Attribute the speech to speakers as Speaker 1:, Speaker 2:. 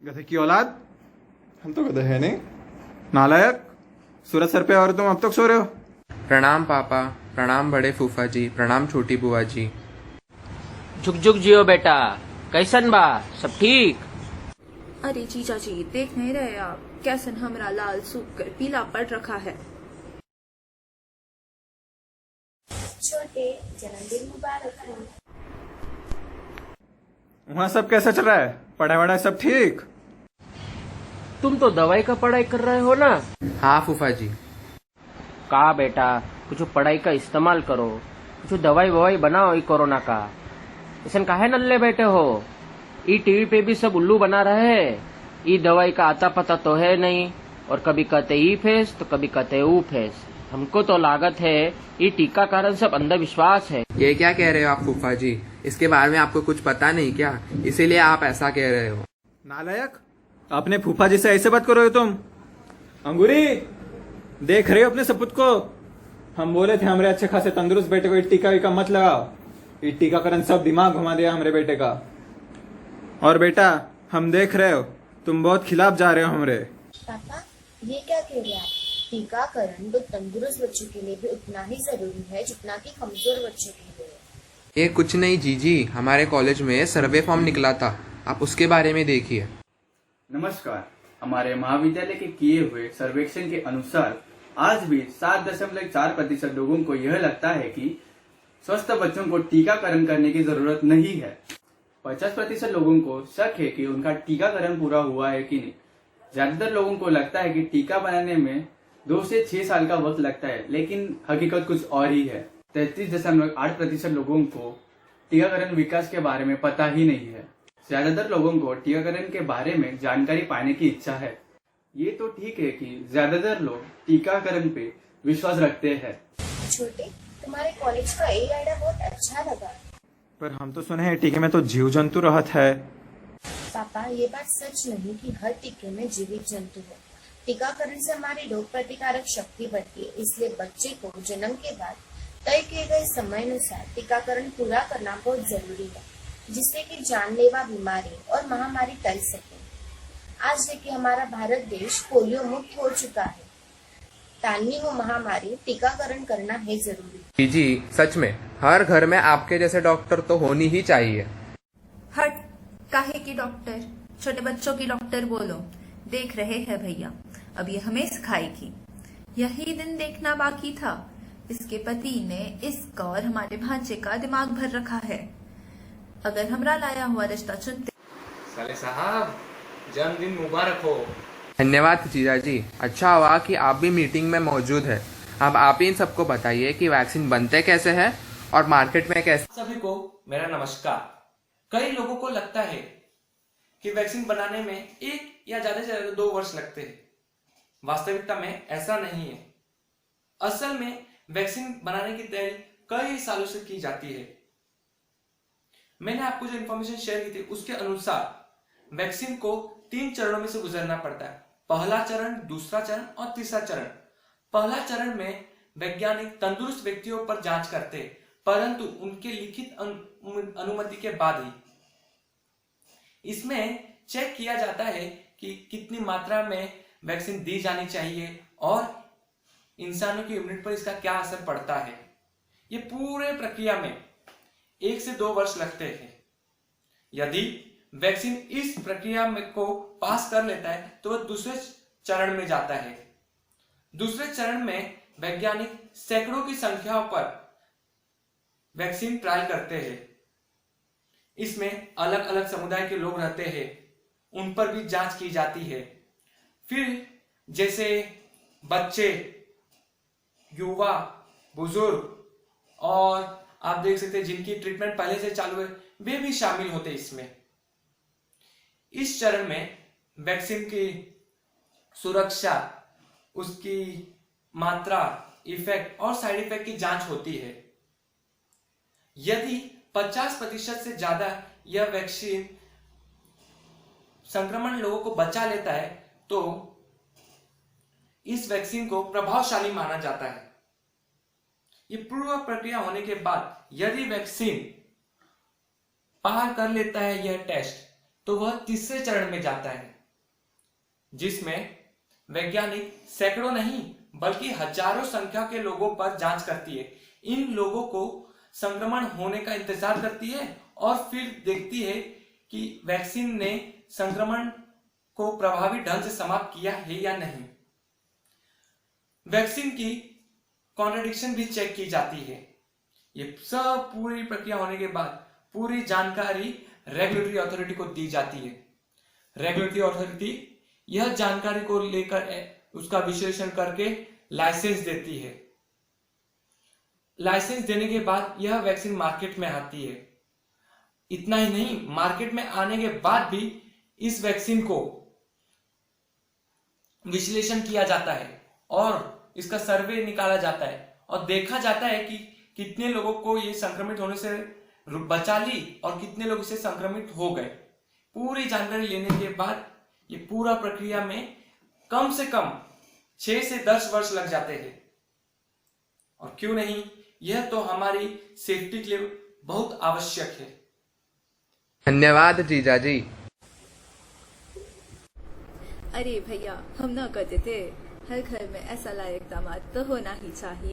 Speaker 1: गधे की औलाद। हम तो गधे है नहीं। नालायक। सूरज सर पे और तुम अब तक सो रहे हो।
Speaker 2: प्रणाम पापा। प्रणाम बड़े फूफा जी। प्रणाम छोटी बुआ जी।
Speaker 3: झुक झुक जियो बेटा। कैसन बा? सब ठीक?
Speaker 4: अरे जीजा जी, देख नहीं रहे आप कैसन हमरा लाल सूख कर पीला पड़ रखा है।
Speaker 5: छोटे जन्मदिन मुबारक हो।
Speaker 1: वहाँ सब कैसा चल रहा है? पढ़ाई वढ़ाई सब ठीक?
Speaker 3: तुम तो दवाई का पढ़ाई कर रहे हो ना?
Speaker 2: हाँ फूफा जी।
Speaker 3: कहा बेटा, कुछ पढ़ाई का इस्तेमाल करो, कुछ दवाई ववाई बनाओ। ई कोरोना का ऐसा काहे नल्ले बैठे हो? ई टीवी पे भी सब उल्लू बना रहे हैं। ई दवाई का आता पता तो है नहीं, और कभी कहते ई फेस तो कभी कहते ऊ फेस। हमको तो लागत है ये टीकाकरण सब अंधविश्वास है।
Speaker 2: ये क्या कह रहे हो आप फूफा जी? इसके बारे में आपको कुछ पता नहीं क्या, इसीलिए आप ऐसा कह रहे हो?
Speaker 1: नालायक। अपने फूफा जी से ऐसे बात करो तुम। अंगूरी, देख रहे हो अपने सपूत को? हम बोले थे हमारे अच्छे खासे तंदुरुस्त बेटे को टीका वीका मत लगाओ। ये टीकाकरण सब दिमाग घुमा दिया हमारे बेटे का। और बेटा, हम देख रहे हो तुम बहुत खिलाफ जा रहे हो हमरे।
Speaker 5: पापा, ये क्या कह रहे हैं आप? टीकाकरण तो तंदुरुस्त बच्चों के लिए भी उतना ही जरूरी है जितना कि कमजोर बच्चों के लिए।
Speaker 2: ये कुछ नहीं जीजी, हमारे कॉलेज में सर्वे फॉर्म निकला था, आप उसके बारे में देखिए।
Speaker 6: नमस्कार। हमारे महाविद्यालय के किए हुए सर्वेक्षण के अनुसार आज भी 7.4% लोगों को यह लगता है कि स्वस्थ बच्चों को टीकाकरण करने की जरूरत नहीं है। 50% लोगों को शक है कि उनका टीकाकरण पूरा हुआ है कि नहीं। ज्यादातर लोगों को लगता है कि टीका बनाने में 2 से 6 साल का वक्त लगता है, लेकिन हकीकत कुछ और ही है। 33.8% लोगों को टीकाकरण विकास के बारे में पता ही नहीं है। ज्यादातर लोगों को टीकाकरण के बारे में जानकारी पाने की इच्छा है। ये तो ठीक है कि ज्यादातर लोग टीकाकरण पे विश्वास रखते हैं।
Speaker 5: छोटे, तुम्हारे कॉलेज का ये आइडिया बहुत अच्छा लगा।
Speaker 1: पर हम तो सुने हैं टीके में तो जीव जंतु रहत है।
Speaker 5: पापा, ये बात सच नहीं कि हर टीके में जीवित जंतु है। टीकाकरण से हमारी रोग प्रतिकारक शक्ति बढ़ती है, इसलिए बच्चे को जन्म के बाद तय किए गए समय अनुसार टीकाकरण पूरा करना बहुत जरूरी है, जिससे कि जानलेवा बीमारी और महामारी टल सके। आज देखिए, हमारा भारत देश पोलियो मुक्त हो चुका है। टालनी हो महामारी, टीकाकरण करना है जरूरी।
Speaker 2: जी सच में हर घर में आपके जैसे डॉक्टर तो होनी ही चाहिए।
Speaker 4: हट, काहे की डॉक्टर? छोटे बच्चों की डॉक्टर बोलो। देख रहे हैं भैया, अब ये हमें सिखाएगी। यही दिन देखना बाकी था। इसके पति ने इसका और हमारे भांजे का दिमाग भर रखा है। अगर हमरा लाया हुआ रिश्ता चुनते।
Speaker 7: साले साहब, जन्मदिन मुबारक हो।
Speaker 2: धन्यवाद जीजा जी। अच्छा हुआ कि आप भी मीटिंग में मौजूद है। अब आप ही इन सबको बताइए कि वैक्सीन बनते कैसे हैं और मार्केट में कैसे।
Speaker 7: सभी को मेरा नमस्कार। कई लोगों को लगता है कि वैक्सीन बनाने में 1 या ज्यादा से ज्यादा 2 वर्ष लगते हैं। वास्तविकता में ऐसा नहीं है। असल में वैक्सीन बनाने की तैयारी कई सालों से की जाती है। मैंने आपको जो इन्फॉर्मेशन शेयर की थी उसके अनुसार वैक्सीन को 3 चरणों में से गुजरना पड़ता है। पहला चरण, दूसरा चरण और तीसरा चरण। पहला चरण में वैज्ञानिक तंदुरुस्त व्यक्तियों पर जांच करते हैं, परंतु उनके लिखित अनुमति के बाद ही। इसमें चेक किया जाता है कि कितनी मात्रा में वैक्सीन दी जानी चाहिए और इंसानों की इम्यूनिटी पर इसका क्या असर पड़ता है। ये पूरे प्रक्रिया में 1 से 2 वर्ष लगते हैं। यदि वैक्सीन इस प्रक्रिया में को पास कर लेता है तो वह दूसरे चरण में जाता है। दूसरे चरण में वैज्ञानिक सैकड़ों की संख्या पर वैक्सीन ट्रायल करते हैं। इसमें अलग अलग समुदाय के लोग रहते हैं, उन पर भी जांच की जाती है। फिर जैसे बच्चे, युवा, बुजुर्ग और आप देख सकते हैं जिनकी ट्रीटमेंट पहले से चालू है, वे भी शामिल होते इसमें। इस चरण में वैक्सीन की सुरक्षा, उसकी मात्रा, इफेक्ट और साइड इफेक्ट की जांच होती है। यदि 50% से ज्यादा यह वैक्सीन संक्रमण लोगों को बचा लेता है तो इस वैक्सीन को प्रभावशाली माना जाता है। ये पूर्व प्रक्रिया होने के बाद यदि वैक्सीन पार कर लेता है यह टेस्ट, तो वह तीसरे चरण में जाता है, जिसमें वैज्ञानिक सैकड़ों नहीं बल्कि हजारों संख्या के लोगों पर जांच करती है। इन लोगों को संक्रमण होने का इंतजार करती है और फिर देखती है कि वैक्सीन ने संक्रमण को प्रभावी ढंग से समाप्त किया है या नहीं। वैक्सीन की कॉन्ट्रडिक्शन भी चेक की जाती है। ये सब पूरी प्रक्रिया होने के बाद पूरी जानकारी रेगुलेटरी अथॉरिटी को दी जाती है। रेगुलेटरी अथॉरिटी यह जानकारी को लेकर उसका विश्लेषण करके लाइसेंस देती है। लाइसेंस देने के बाद यह वैक्सीन मार्केट में आती है। इतना ही नहीं, मार्केट में आने के बाद भी इस वैक्सीन को विश्लेषण किया जाता है और इसका सर्वे निकाला जाता है और देखा जाता है कि कितने लोगों को ये संक्रमित होने से बचा ली और कितने लोग इससे संक्रमित हो गए। पूरी जानकारी लेने के बाद ये पूरा प्रक्रिया में कम से कम 6 से 10 वर्ष लग जाते हैं। और क्यों नहीं, यह तो हमारी सेफ्टी के लिए बहुत आवश्यक है।
Speaker 2: धन्यवाद जीजा जी।
Speaker 4: अरे भैया, हम ना कहते थे हर घर में ऐसा लायक दामाद तो होना ही चाहिए।